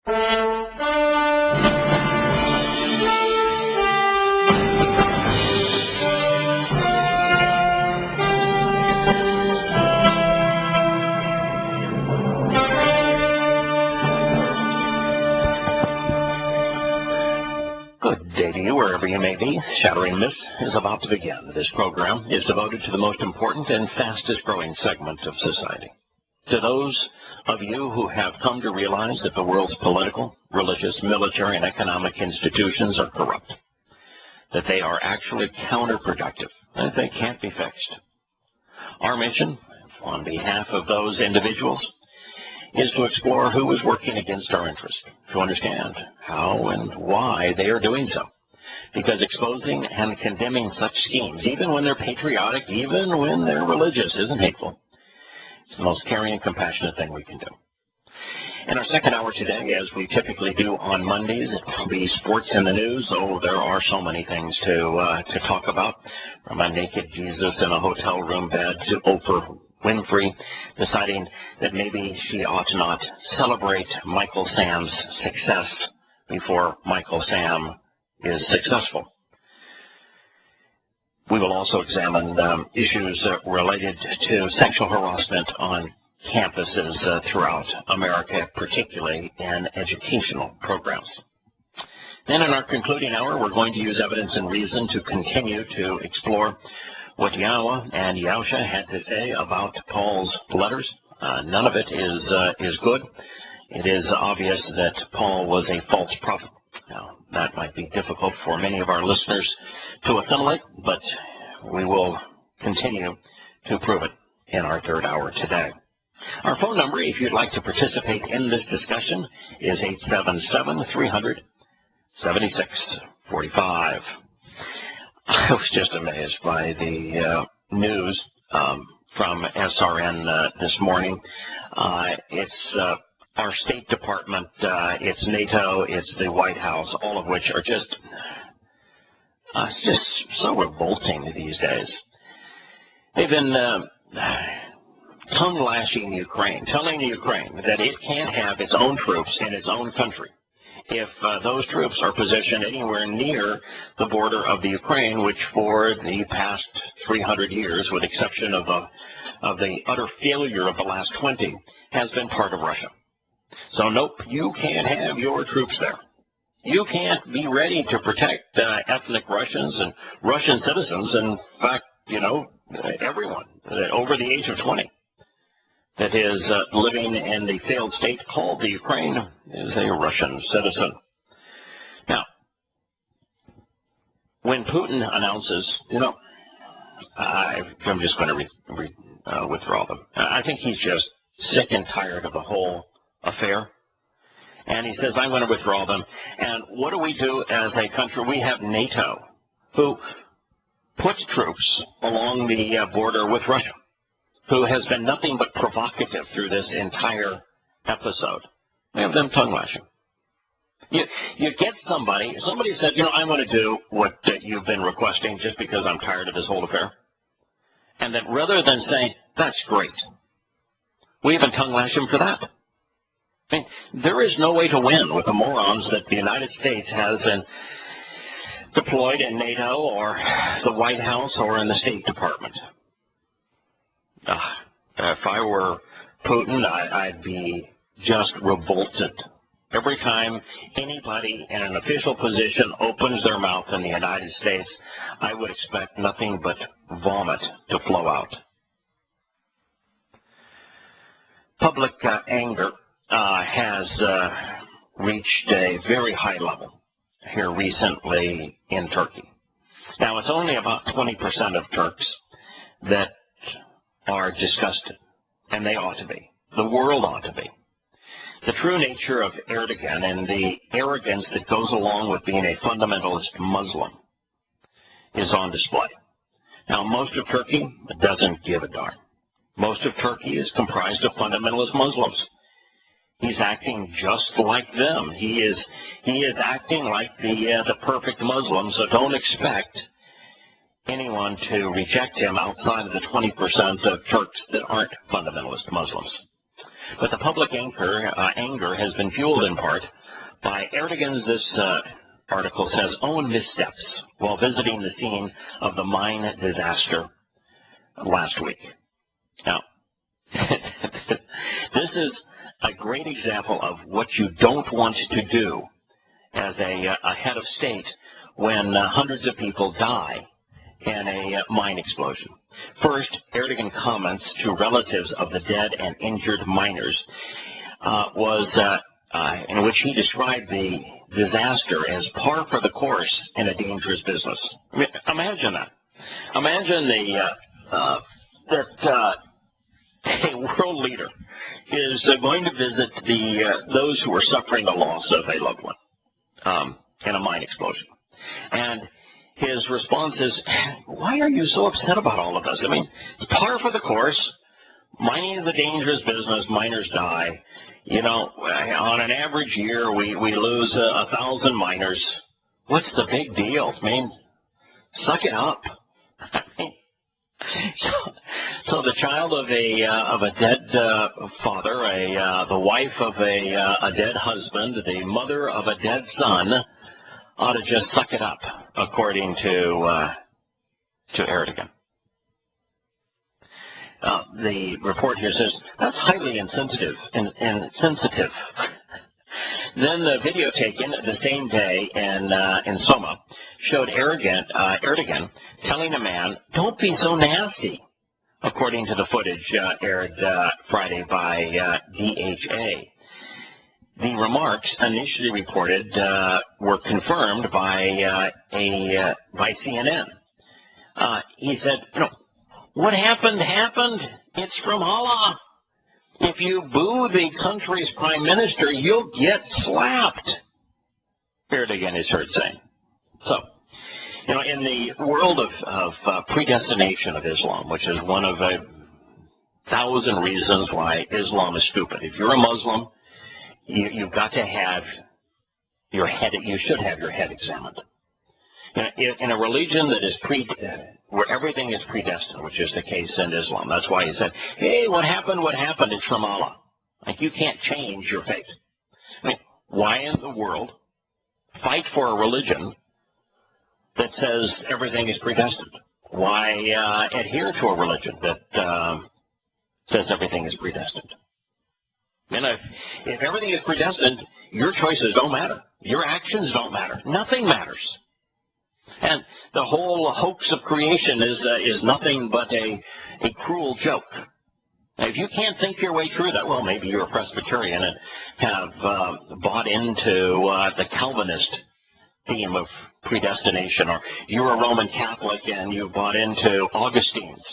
Good day to you, wherever you may be. Shattering Myths is about to begin. This program is devoted to the most important and fastest growing segment of society. To those of you who have come to realize that the world's political, religious, military, and economic institutions are corrupt, that they are actually counterproductive, that they can't be fixed. Our mission, on behalf of those individuals, is to explore who is working against our interest, to understand how and why they are doing so. Because exposing and condemning such schemes, even when they're patriotic, even when they're religious, isn't hateful. It's the most caring and compassionate thing we can do. In our second hour today, as we typically do on Mondays, it will be sports in the news. Oh, there are so many things to talk about, from a naked Jesus in a hotel room bed to Oprah Winfrey deciding that maybe she ought not celebrate Michael Sam's success before Michael Sam is successful. We will also examine issues related to sexual harassment on campuses throughout America, particularly in educational programs. Then in our concluding hour, we're going to use evidence and reason to continue to explore what Yahweh and Yahusha had to say about Paul's letters. None of it is good. It is obvious that Paul was a false prophet. Now, that might be difficult for many of our listeners to assimilate, but we will continue to prove it in our third hour today. Our phone number, if you'd like to participate in this discussion, is 877-300-7645. I was just amazed by the news from SRN this morning. It's our State Department, it's NATO, it's the White House, all of which are just so revolting these days. They've been tongue-lashing Ukraine, telling Ukraine that it can't have its own troops in its own country if those troops are positioned anywhere near the border of the Ukraine, which for the past 300 years, with the exception of the utter failure of the last 20, has been part of Russia. So nope, you can't have your troops there. You can't be ready to protect ethnic Russians and Russian citizens. In fact, everyone over the age of 20 that is living in the failed state called the Ukraine is a Russian citizen. Now, when Putin announces, I'm just going to withdraw them. I think he's just sick and tired of the whole affair. And he says, I'm going to withdraw them. And what do we do as a country? We have NATO, who puts troops along the border with Russia, who has been nothing but provocative through this entire episode. We have them tongue-lashing. You get somebody said, I'm going to do what you've been requesting just because I'm tired of this whole affair. And then rather than saying, that's great, we even tongue-lash him for that. I mean, there is no way to win with the morons that the United States has deployed in NATO or the White House or in the State Department. If I were Putin, I'd be just revolted. Every time anybody in an official position opens their mouth in the United States, I would expect nothing but vomit to flow out. Public anger has reached a very high level here recently in Turkey. Now, it's only about 20% of Turks that are disgusted, and they ought to be. The world ought to be. The true nature of Erdogan and the arrogance that goes along with being a fundamentalist Muslim is on display. Now, most of Turkey doesn't give a darn. Most of Turkey is comprised of fundamentalist Muslims. He's acting just like them. He is acting like the perfect Muslim, so don't expect anyone to reject him outside of the 20% of Turks that aren't fundamentalist Muslims. But the public anger has been fueled in part by Erdogan's, this article says, own missteps while visiting the scene of the mine disaster last week. Now, this is a great example of what you don't want to do as a head of state when hundreds of people die in a mine explosion. First, Erdogan comments to relatives of the dead and injured miners in which he described the disaster as par for the course in a dangerous business. I mean, imagine that. Imagine that a world leader is going to visit those who are suffering the loss of a loved one in a mine explosion. And his response is, why are you so upset about all of this? I mean, it's par for the course. Mining is a dangerous business. Miners die. You know, on an average year, we lose 1,000 miners. What's the big deal? I mean, suck it up. I mean, so the child of a dead father, the wife of a dead husband, the mother of a dead son, ought to just suck it up, according to Erdogan. The report here says that's highly insensitive. Then the video taken the same day in Soma showed Erdogan telling a man, "Don't be so nasty," according to the footage aired Friday by DHA. The remarks initially reported were confirmed by CNN. He said, what happened happened. It's from Allah. If you boo the country's prime minister, you'll get slapped, Erdogan is heard saying. So, in the world of predestination of Islam, which is one of 1,000 reasons why Islam is stupid. If you're a Muslim, you've got to have your head, you should have your head examined. In a religion that is where everything is predestined, which is the case in Islam. That's why he said, hey, what happened, it's from Allah. Like, you can't change your fate. I mean, why in the world fight for a religion that says everything is predestined? Why adhere to a religion that says everything is predestined? And if everything is predestined, your choices don't matter. Your actions don't matter. Nothing matters. And the whole hoax of creation is nothing but a cruel joke. Now, if you can't think your way through that, well, maybe you're a Presbyterian and have bought into the Calvinist theme of predestination, or you're a Roman Catholic and you bought into Augustine's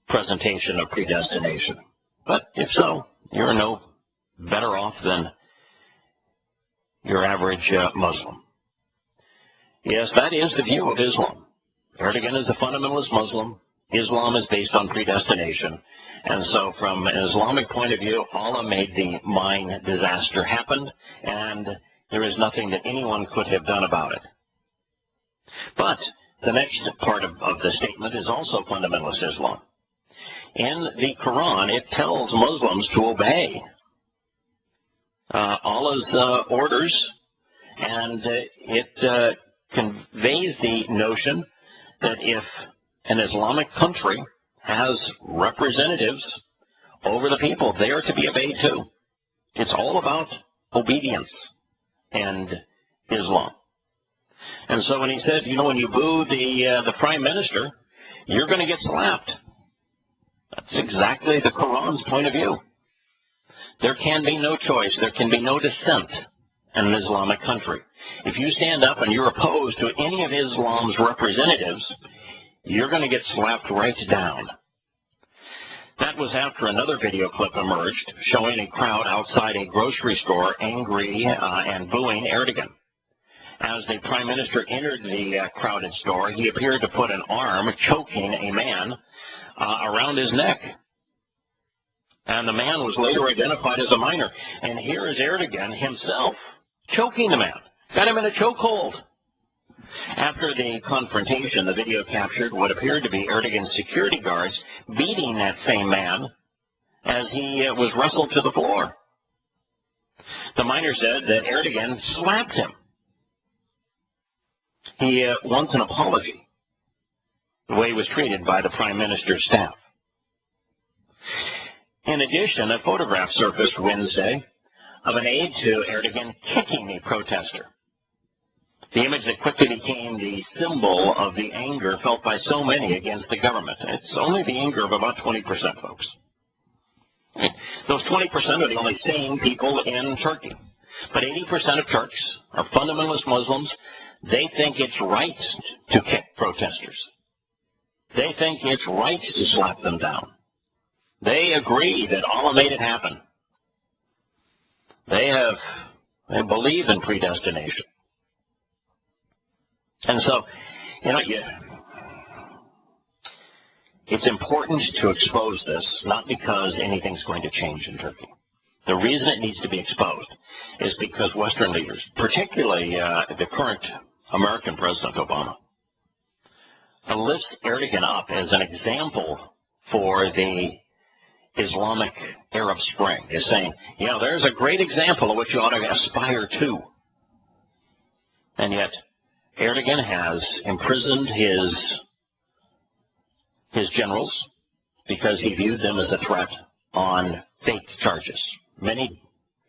presentation of predestination. But if so, you're no better off than your average Muslim. Yes, that is the view of Islam. Erdogan is a fundamentalist Muslim. Islam is based on predestination. And so from an Islamic point of view, Allah made the mine disaster happen, and there is nothing that anyone could have done about it. But the next part of the statement is also fundamentalist Islam. In the Quran, it tells Muslims to obey Allah's orders, and it conveys the notion that if an Islamic country has representatives over the people, they are to be obeyed too. It's all about obedience and Islam. And so when he said, when you boo the prime minister, you're going to get slapped. That's exactly the Quran's point of view. There can be no choice. There can be no dissent in an Islamic country. If you stand up and you're opposed to any of Islam's representatives, you're going to get slapped right down. That was after another video clip emerged showing a crowd outside a grocery store angry and booing Erdogan. As the prime minister entered the crowded store, he appeared to put an arm choking a man around his neck. And the man was later identified as a miner. And here is Erdogan himself choking the man. Got him in a chokehold. After the confrontation, the video captured what appeared to be Erdogan's security guards beating that same man as he was wrestled to the floor. The miner said that Erdogan slapped him. He wants an apology, the way he was treated by the Prime Minister's staff. In addition, a photograph surfaced Wednesday of an aide to Erdogan kicking a protester. The image that quickly became the symbol of the anger felt by so many against the government. It's only the anger of about 20%, folks. Those 20% are the only sane people in Turkey. But 80% of Turks are fundamentalist Muslims. They think it's right to kick protesters. They think it's right to slap them down. They agree that Allah made it happen. They believe in predestination. And so, it's important to expose this, not because anything's going to change in Turkey. The reason it needs to be exposed is because Western leaders, particularly the current American President Obama, lifts Erdogan up as an example for the Islamic Arab Spring, is saying, there's a great example of what you ought to aspire to. And yet, Erdogan has imprisoned his generals because he viewed them as a threat on fake charges. Many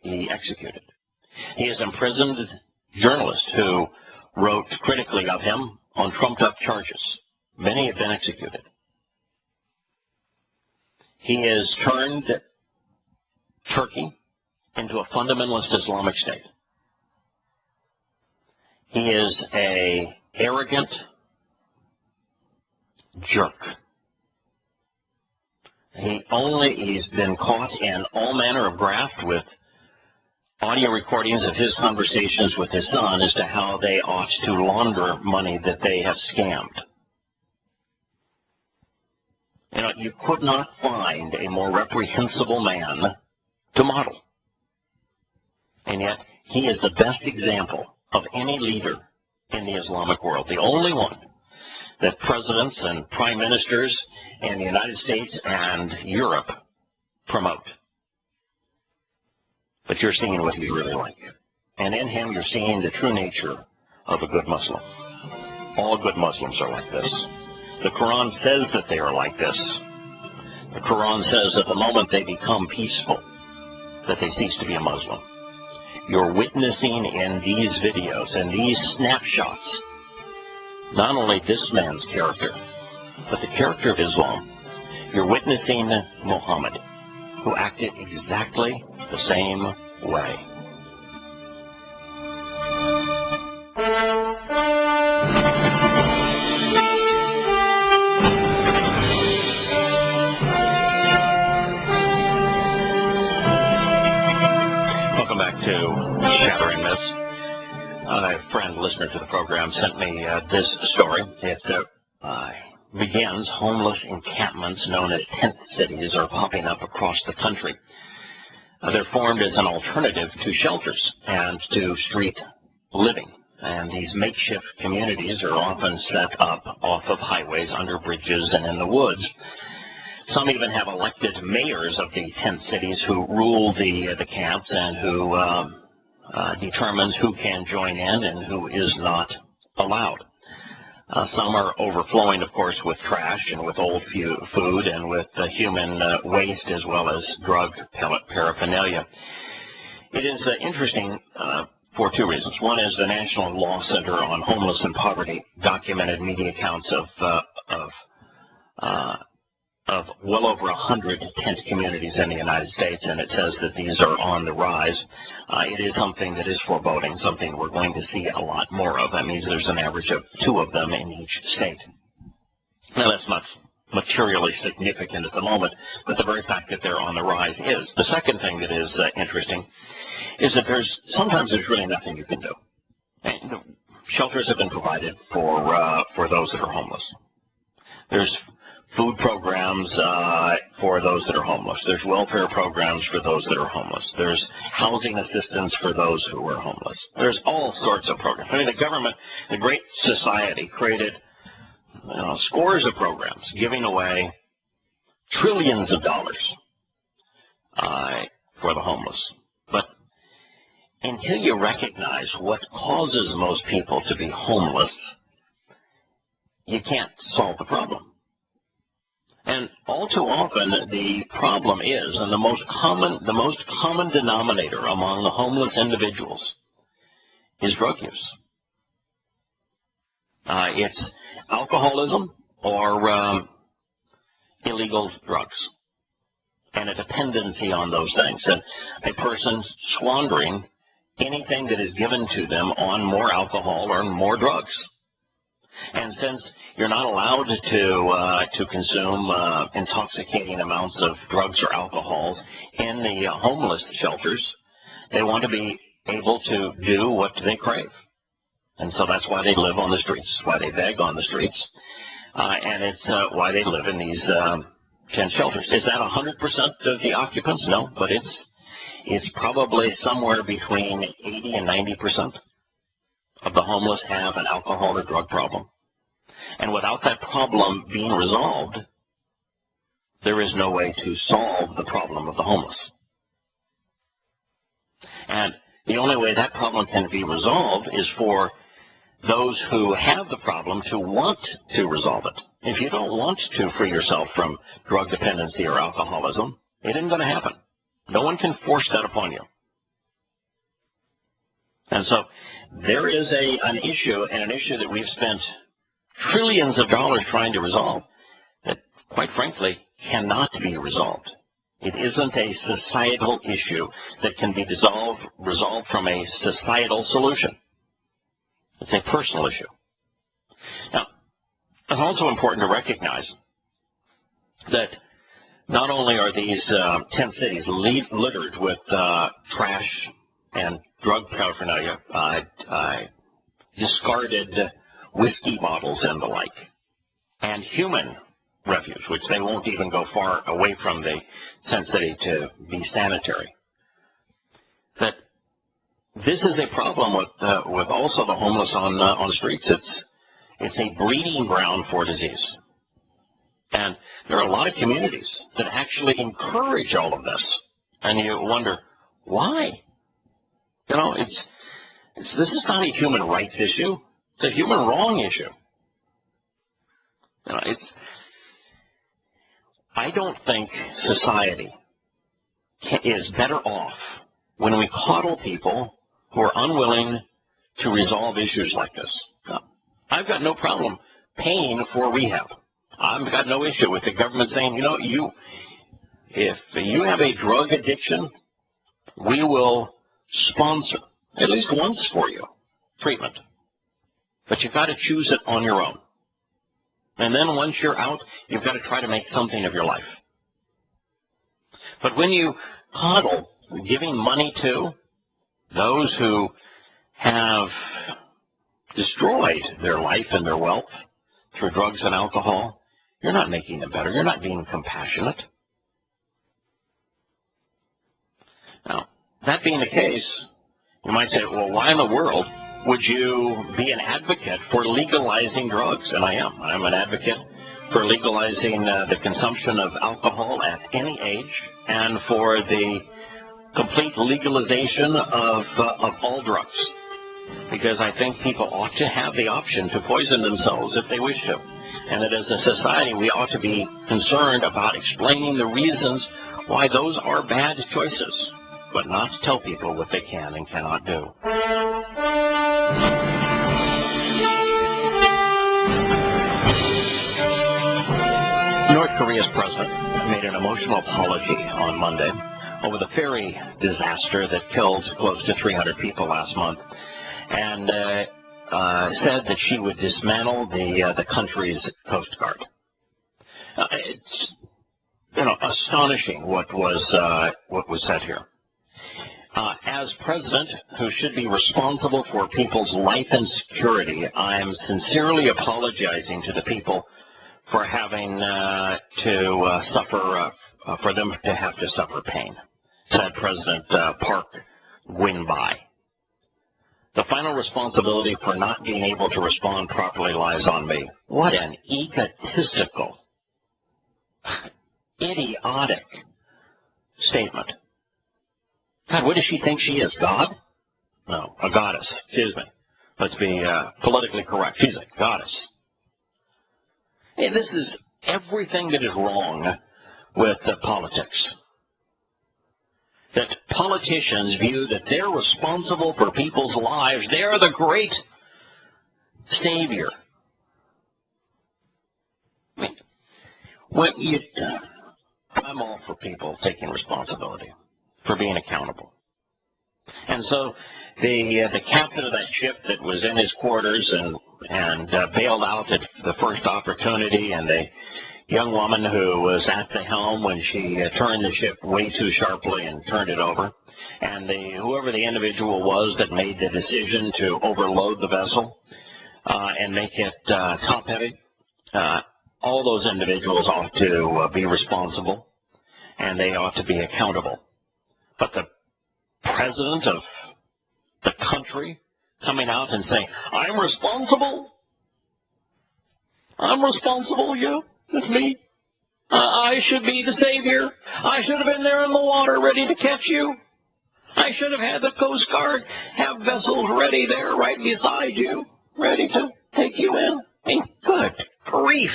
he executed. He has imprisoned journalists who wrote critically of him on trumped-up charges. Many have been executed. He has turned Turkey into a fundamentalist Islamic state. He is an arrogant jerk. He's been caught in all manner of graft with audio recordings of his conversations with his son as to how they ought to launder money that they have scammed. You could not find a more reprehensible man to model. And yet, he is the best example of any leader in the Islamic world, the only one that presidents and prime ministers in the United States and Europe promote. But you're seeing what he's really like. And in him, you're seeing the true nature of a good Muslim. All good Muslims are like this. The Quran says that they are like this. The Quran says that the moment they become peaceful, that they cease to be a Muslim. You're witnessing in these videos and these snapshots not only this man's character, but the character of Islam. You're witnessing Muhammad, who acted exactly the same way. Welcome back to Shattering Myths. A friend, listener to the program, sent me this story. It begins homeless encampments known as tent cities are popping up across the country. They're formed as an alternative to shelters and to street living. And these makeshift communities are often set up off of highways, under bridges, and in the woods. Some even have elected mayors of the tent cities who rule the camps and who determines who can join in and who is not allowed. Some are overflowing, of course, with trash and with old food and with human waste as well as drug paraphernalia. It is interesting for two reasons. One is the National Law Center on Homeless and Poverty documented media accounts of well over 100 tent communities in the United States, and it says that these are on the rise. It is something that is foreboding, something we're going to see a lot more of. That means there's an average of 2 of them in each state. Now, that's not materially significant at the moment, but the very fact that they're on the rise is. The second thing that is interesting is that sometimes there's really nothing you can do. And shelters have been provided for those that are homeless. There's food programs for those that are homeless. There's welfare programs for those that are homeless. There's housing assistance for those who are homeless. There's all sorts of programs. I mean, the government, the Great Society, created scores of programs giving away trillions of dollars for the homeless. But until you recognize what causes most people to be homeless, you can't solve the problem. And all too often, the problem is, and the most common denominator among the homeless individuals is drug use. It's alcoholism or illegal drugs, and a dependency on those things, and a person squandering anything that is given to them on more alcohol or more drugs. And since you're not allowed to consume intoxicating amounts of drugs or alcohols in the homeless shelters, they want to be able to do what they crave. And so that's why they live on the streets, why they beg on the streets, and it's why they live in these tent shelters. Is that 100% of the occupants? No, but it's probably somewhere between 80 and 90% of the homeless have an alcohol or drug problem. And without that problem being resolved, there is no way to solve the problem of the homeless. And the only way that problem can be resolved is for those who have the problem to want to resolve it. If you don't want to free yourself from drug dependency or alcoholism, it isn't going to happen. No one can force that upon you. And so there is an issue, and an issue that we've spent trillions of dollars trying to resolve, that quite frankly cannot be resolved. It isn't a societal issue that can be resolved from a societal solution. It's a personal issue. Now, it's also important to recognize that not only are these 10 cities littered with trash and drug paraphernalia, discarded whiskey bottles and the like, and human refuse, which they won't even go far away from the tent city to be sanitary. That this is a problem with also the homeless on the streets. It's a breeding ground for disease, and there are a lot of communities that actually encourage all of this, and you wonder why. You know, this is not a human rights issue. It's a human wrong issue. You know, I don't think society is better off when we coddle people who are unwilling to resolve issues like this. Now, I've got no problem paying for rehab. I've got no issue with the government saying, you know, if you have a drug addiction, we will sponsor, at least once for you, treatment. But you've got to choose it on your own. And then once you're out, you've got to try to make something of your life. But when you coddle, giving money to those who have destroyed their life and their wealth through drugs and alcohol, you're not making them better. You're not being compassionate. Now, that being the case, you might say, well, why in the world would you be an advocate for legalizing drugs? And I am. I'm an advocate for legalizing the consumption of alcohol at any age, and for the complete legalization of all drugs. Because I think people ought to have the option to poison themselves if they wish to. And that as a society, we ought to be concerned about explaining the reasons why those are bad choices, but not to tell people what they can and cannot do. North Korea's president made an emotional apology on Monday over the ferry disaster that killed close to 300 people last month, and said that she would dismantle the country's Coast Guard. It's astonishing what was said here. As president, who should be responsible for people's life and security, I am sincerely apologizing to the people for having to suffer, for them to have to suffer pain, said President Park Geun-hye. The final responsibility for not being able to respond properly lies on me. What an egotistical, idiotic statement. God, what does she think she is, God? No, a goddess. Excuse me. Let's be politically correct. She's a goddess. Hey, this is everything that is wrong with politics. That politicians view that they're responsible for people's lives. They're the great savior. I'm all for people taking responsibility, for being accountable. And so the captain of that ship that was in his quarters and bailed out at the first opportunity, and the young woman who was at the helm when she turned the ship way too sharply and turned it over, and whoever the individual was that made the decision to overload the vessel and make it top-heavy, all those individuals ought to be responsible, and they ought to be accountable. But the president of the country coming out and saying, I'm responsible? I'm responsible, you? It's me. I should be the savior. I should have been there in the water ready to catch you. I should have had the Coast Guard have vessels ready there right beside you, ready to take you in. I mean, good grief.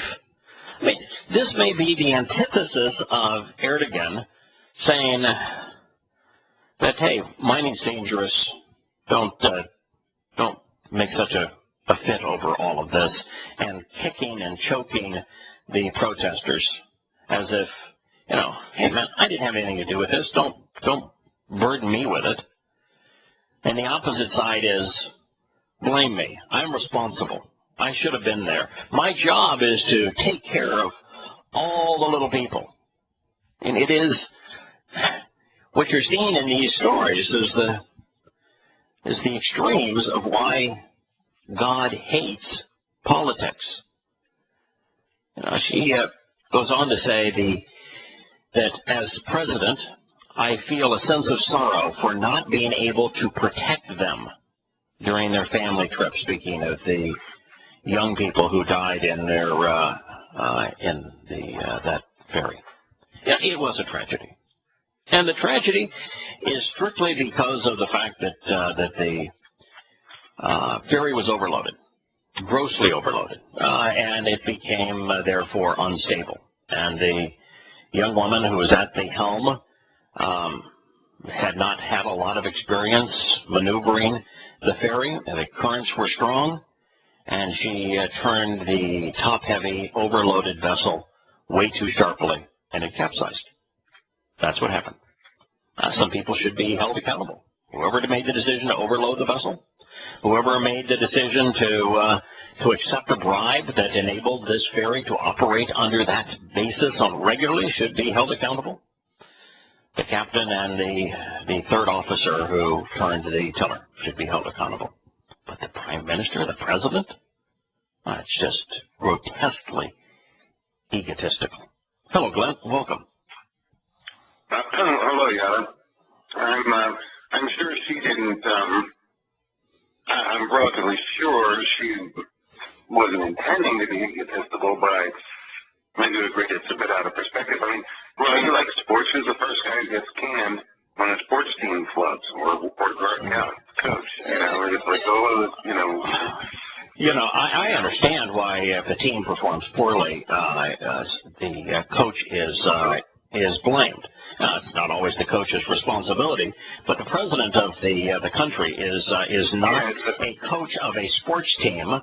I mean, this may be the antithesis of Erdogan saying that, hey, mining's dangerous. Don't make such a fit over all of this, and kicking and choking the protesters as if, hey man, I didn't have anything to do with this. Don't burden me with it. And the opposite side is blame me. I'm responsible. I should have been there. My job is to take care of all the little people. And it is what you're seeing in these stories is the extremes of why God hates politics. She goes on to say that as president, I feel a sense of sorrow for not being able to protect them during their family trip. Speaking of the young people who died in that ferry, yeah, it was a tragedy, and the tragedy is strictly because of the fact that the ferry was overloaded. Grossly overloaded, and it became, therefore, unstable. And the young woman who was at the helm had not had a lot of experience maneuvering the ferry, and the currents were strong, and she turned the top-heavy, overloaded vessel way too sharply, and it capsized. That's what happened. Some people should be held accountable. Whoever made the decision to overload the vessel, whoever made the decision to accept a bribe that enabled this ferry to operate under that basis regularly should be held accountable. The captain and the third officer who turned the tiller should be held accountable. But the prime minister, the president, it's just grotesquely egotistical. Hello, Glenn. Welcome. Hello, Yana. I'm sure she didn't. I'm relatively sure she wasn't intending to be egotistical, but I do agree it's a bit out of perspective. I mean, well, you like sports. Who's the first guy who gets canned when a sports team floods or guard coach? It's like, I understand why if the team performs poorly, the coach is blamed. It's not always the coach's responsibility, but the president of the country is not a coach of a sports team.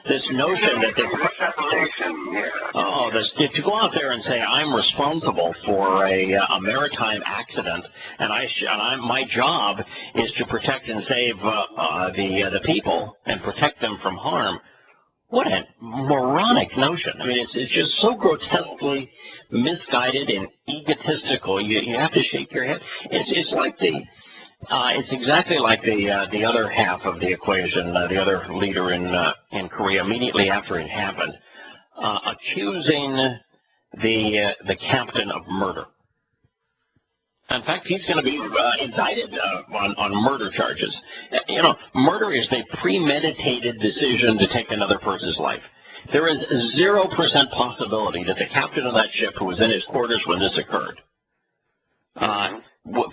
This notion that to go out there and say I'm responsible for a maritime accident, and my job is to protect and save the people and protect them from harm. What a moronic notion. I mean, it's just so grotesquely misguided and egotistical. You have to shake your head. It's like it's exactly like the other half of the equation, the other leader in Korea immediately after it happened, accusing the captain of murder. In fact, he's going to be indicted on murder charges. Murder is the premeditated decision to take another person's life. There is 0% possibility that the captain of that ship, who was in his quarters when this occurred,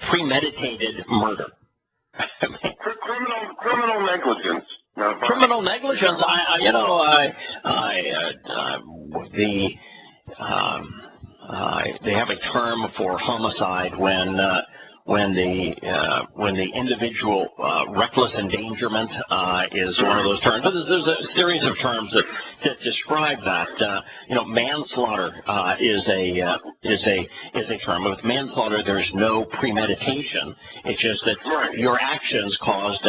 premeditated murder. Criminal negligence. Criminal negligence. They have a term for homicide when the individual reckless endangerment is one of those terms. But there's a series of terms that describe that. Manslaughter is a term. With manslaughter, there's no premeditation. It's just that your actions caused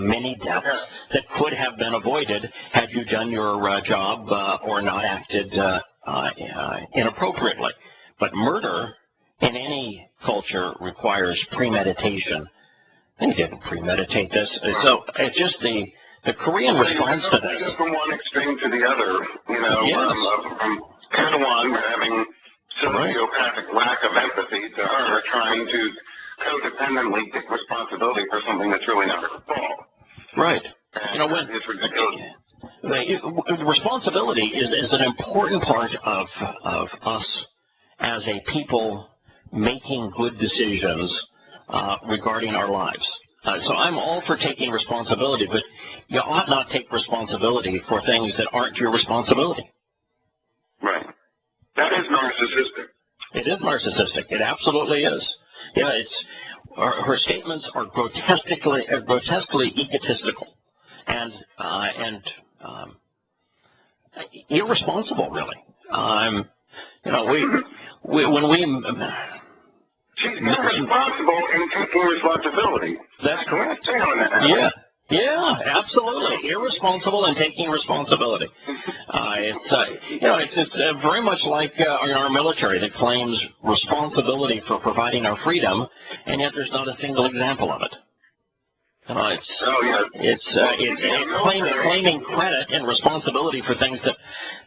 many deaths that could have been avoided had you done your job or not acted inappropriately. But murder in any culture requires premeditation. They didn't premeditate this. So it's just the Korean response to this. Just from one extreme to the other, from Padawan having sociopathic lack of empathy to her trying to codependently take responsibility for something that's really not her fault. Right. It's ridiculous. Responsibility is an important part of us as a people making good decisions regarding our lives. So I'm all for taking responsibility, but you ought not take responsibility for things that aren't your responsibility. Right. That is narcissistic. It is narcissistic. It absolutely is. Yeah, her statements are grotesquely egotistical and irresponsible, really. She's irresponsible in taking responsibility. That's correct. Yeah, absolutely. Irresponsible and taking responsibility. It's very much like in our military that claims responsibility for providing our freedom, and yet there's not a single example of it. It's claiming credit and responsibility for things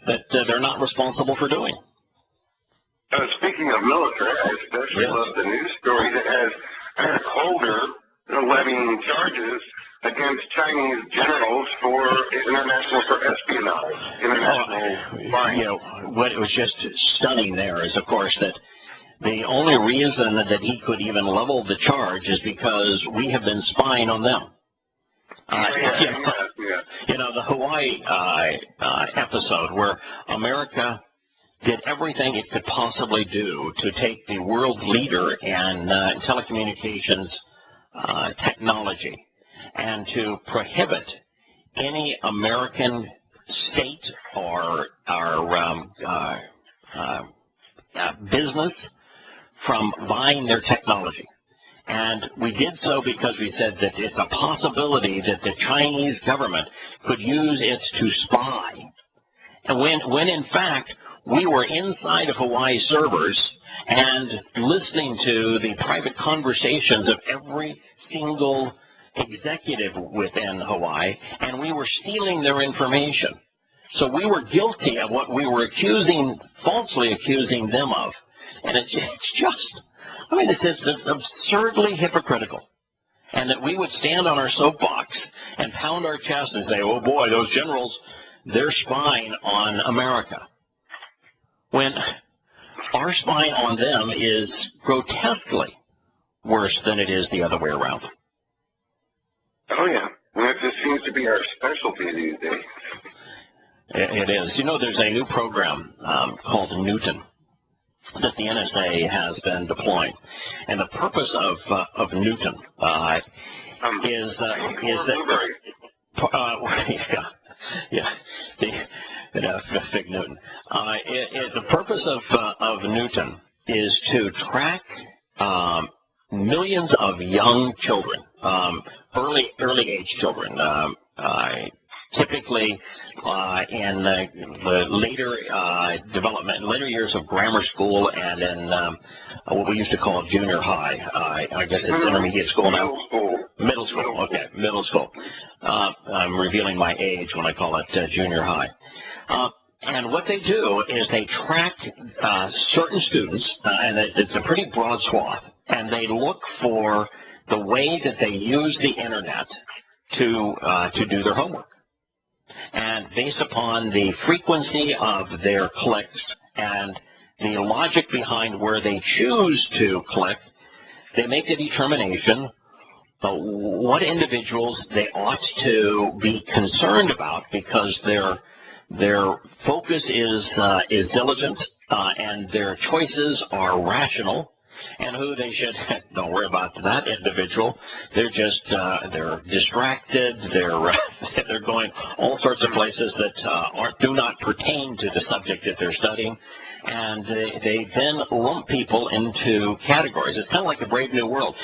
that they're not responsible for doing. Speaking of military, I especially love the news story that has Eric Holder levying charges against Chinese generals for espionage, international spying. What was just stunning there is, of course, that the only reason that he could even level the charge is because we have been spying on them. The Hawaii episode where America did everything it could possibly do to take the world leader in telecommunications technology and to prohibit any American state or business from buying their technology. And we did so because we said that it's a possibility that the Chinese government could use it to spy. And when in fact, we were inside of Hawaii servers and listening to the private conversations of every single executive within Hawaii, and we were stealing their information. So we were guilty of what we were falsely accusing them of. And it's absurdly hypocritical. And that we would stand on our soapbox and pound our chest and say, oh boy, those generals, they're spying on America. When our spying on them is grotesquely worse than it is the other way around. Oh, yeah. Well, that just seems to be our specialty these days. It is. There's a new program called Newton that the NSA has been deploying. And the purpose of Newton is Fig Newton. The purpose of Newton is to track millions of young children, early age children, typically in the later development, later years of grammar school and in what we used to call junior high. I guess it's intermediate school now. Middle school. Okay, middle school. I'm revealing my age when I call it junior high. And what they do is they track certain students, and it's a pretty broad swath, and they look for the way that they use the internet to do their homework. And based upon the frequency of their clicks and the logic behind where they choose to click, they make a determination what individuals they ought to be concerned about, because their focus is diligent and their choices are rational, and who they should don't worry about that individual. They're just they're distracted. They're going all sorts of places that do not pertain to the subject that they're studying, and they then lump people into categories. It's kind of like a Brave New World.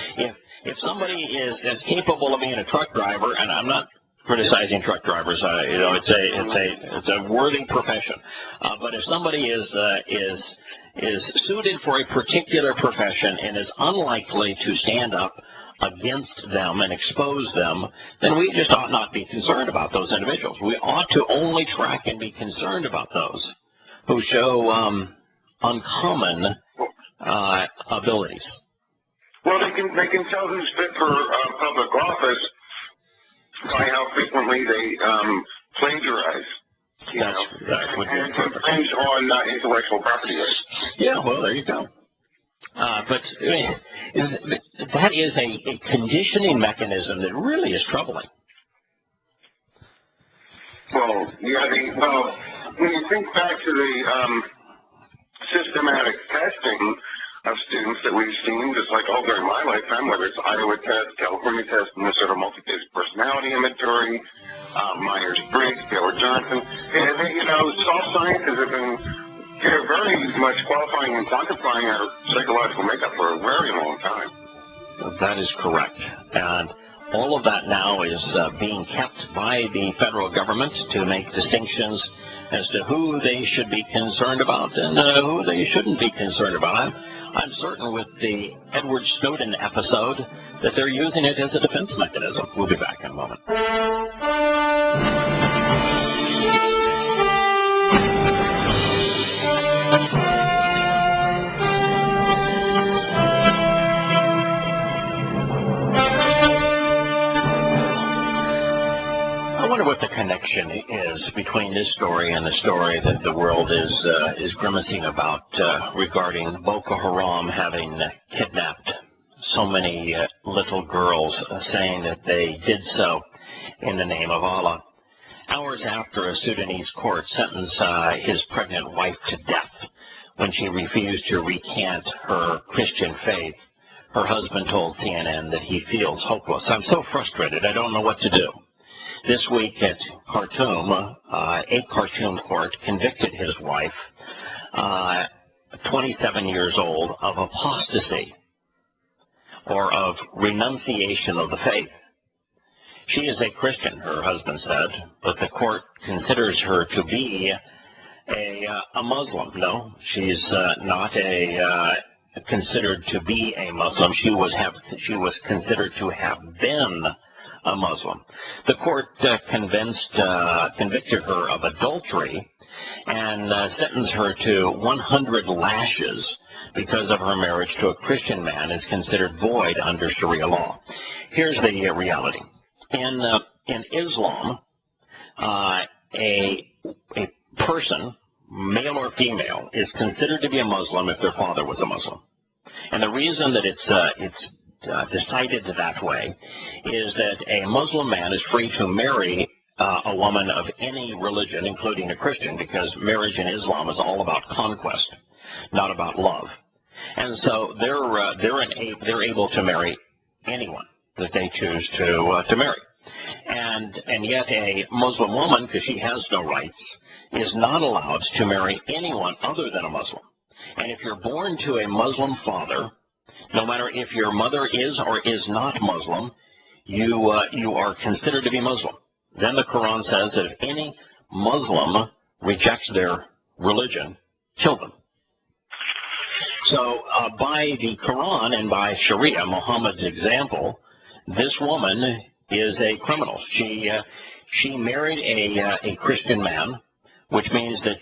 If somebody is capable of being a truck driver, and I'm not criticizing truck drivers, it's a worthy profession, but if somebody is suited for a particular profession and is unlikely to stand up against them and expose them, then we just ought not be concerned about those individuals. We ought to only track and be concerned about those who show uncommon abilities. Well, they can tell who's fit for public office by how frequently they plagiarize. That would be and infringe on intellectual property rights. Yeah, well, there you go. But that is a conditioning mechanism that really is troubling. Well, yeah. When you think back to the systematic testing of students that we've seen, just like all during my lifetime, whether it's Iowa test, California test, Minnesota multi-phase personality inventory, Myers-Briggs, Taylor-Johnson, soft sciences have been very much qualifying and quantifying our psychological makeup for a very long time. That is correct. And all of that now is being kept by the federal government to make distinctions as to who they should be concerned about and who they shouldn't be concerned about. I'm certain with the Edward Snowden episode that they're using it as a defense mechanism. We'll be back in a moment. I wonder what the connection is between this story and the story that the world is grimacing about regarding Boko Haram having kidnapped so many little girls, saying that they did so in the name of Allah. Hours after a Sudanese court sentenced his pregnant wife to death when she refused to recant her Christian faith, her husband told CNN that he feels hopeless. I'm so frustrated, I don't know what to do. This week at Khartoum, a Khartoum court convicted his wife, 27 years old, of apostasy, or of renunciation of the faith. She is a Christian, her husband said, but the court considers her to be a Muslim. No, she's not considered to be a Muslim. She was considered to have been a Muslim. The court convicted her of adultery and sentenced her to 100 lashes because of her marriage to a Christian man is considered void under Sharia law. Here's the reality. In Islam, a person, male or female, is considered to be a Muslim if their father was a Muslim. And the reason that it's decided that way is that a Muslim man is free to marry a woman of any religion, including a Christian, because marriage in Islam is all about conquest, not about love. And so they're able to marry anyone that they choose to marry. And yet a Muslim woman, because she has no rights, is not allowed to marry anyone other than a Muslim. And if you're born to a Muslim father, no matter if your mother is or is not Muslim, you are considered to be Muslim. Then the Quran says that if any Muslim rejects their religion, kill them. So by the Quran and by Sharia, Muhammad's example, this woman is a criminal. She married a Christian man, which means that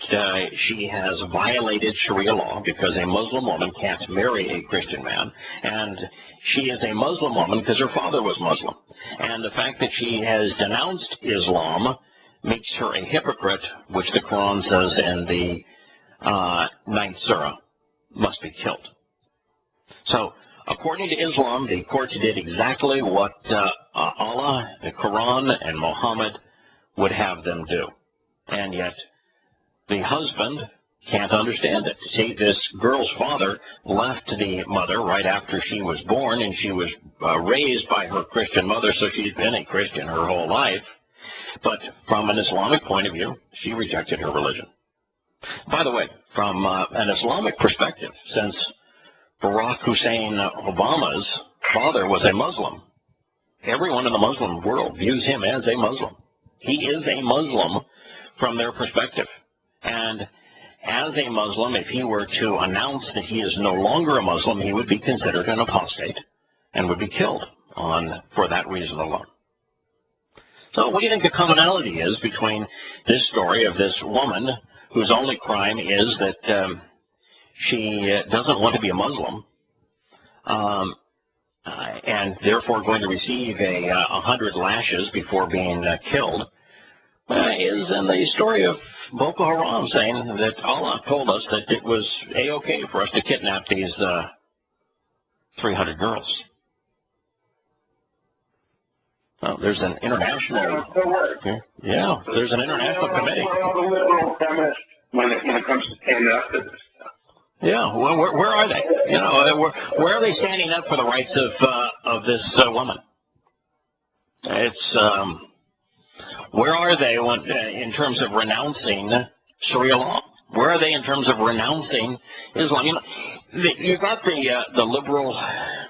she has violated Sharia law because a Muslim woman can't marry a Christian man. And she is a Muslim woman because her father was Muslim. And the fact that she has denounced Islam makes her a hypocrite, which the Quran says in the 9th Surah must be killed. So According to Islam, the courts did exactly what Allah, the Quran, and Muhammad would have them do. And yet, the husband can't understand it. See, this girl's father left the mother right after she was born, and she was raised by her Christian mother, so she's been a Christian her whole life. But from an Islamic point of view, she rejected her religion. By the way, from an Islamic perspective, since Barack Hussein Obama's father was a Muslim, everyone in the Muslim world views him as a Muslim. He is a Muslim from their perspective. And as a Muslim, if he were to announce that he is no longer a Muslim, he would be considered an apostate and would be killed for that reason alone. So what do you think the commonality is between this story of this woman whose only crime is that she doesn't want to be a Muslim and therefore going to receive 100 lashes before being killed, is in the story of Boko Haram saying that Allah told us that it was A-okay for us to kidnap these 300 girls. Well, there's an international... Yeah, there's an international committee. When it comes to standing up to this stuff. Yeah, well, where are they? You know, where are they standing up for the rights of this woman? It's... where are they in terms of renouncing Sharia law? Where are they in terms of renouncing Islam? You know, you got the liberal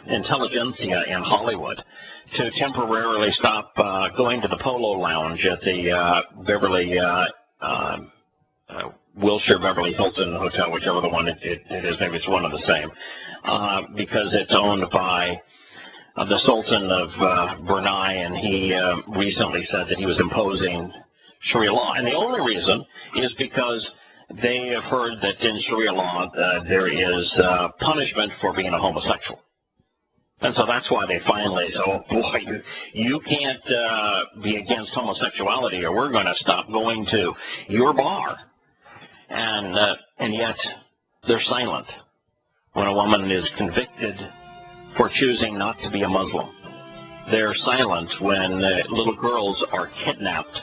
intelligentsia in Hollywood to temporarily stop going to the Polo Lounge at the Wilshire Beverly Hilton Hotel, whichever the one it is. Maybe it's one of the same, because it's owned by the Sultan of Brunei, and he recently said that he was imposing Sharia law. And the only reason is because they have heard that in Sharia law there is punishment for being a homosexual. And so that's why they finally said, oh boy, you can't be against homosexuality or we're going to stop going to your bar. And yet they're silent when a woman is convicted for choosing not to be a Muslim. They're silent when little girls are kidnapped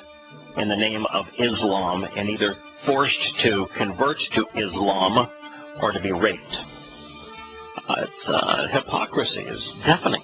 in the name of Islam and either forced to convert to Islam or to be raped. Hypocrisy is deafening.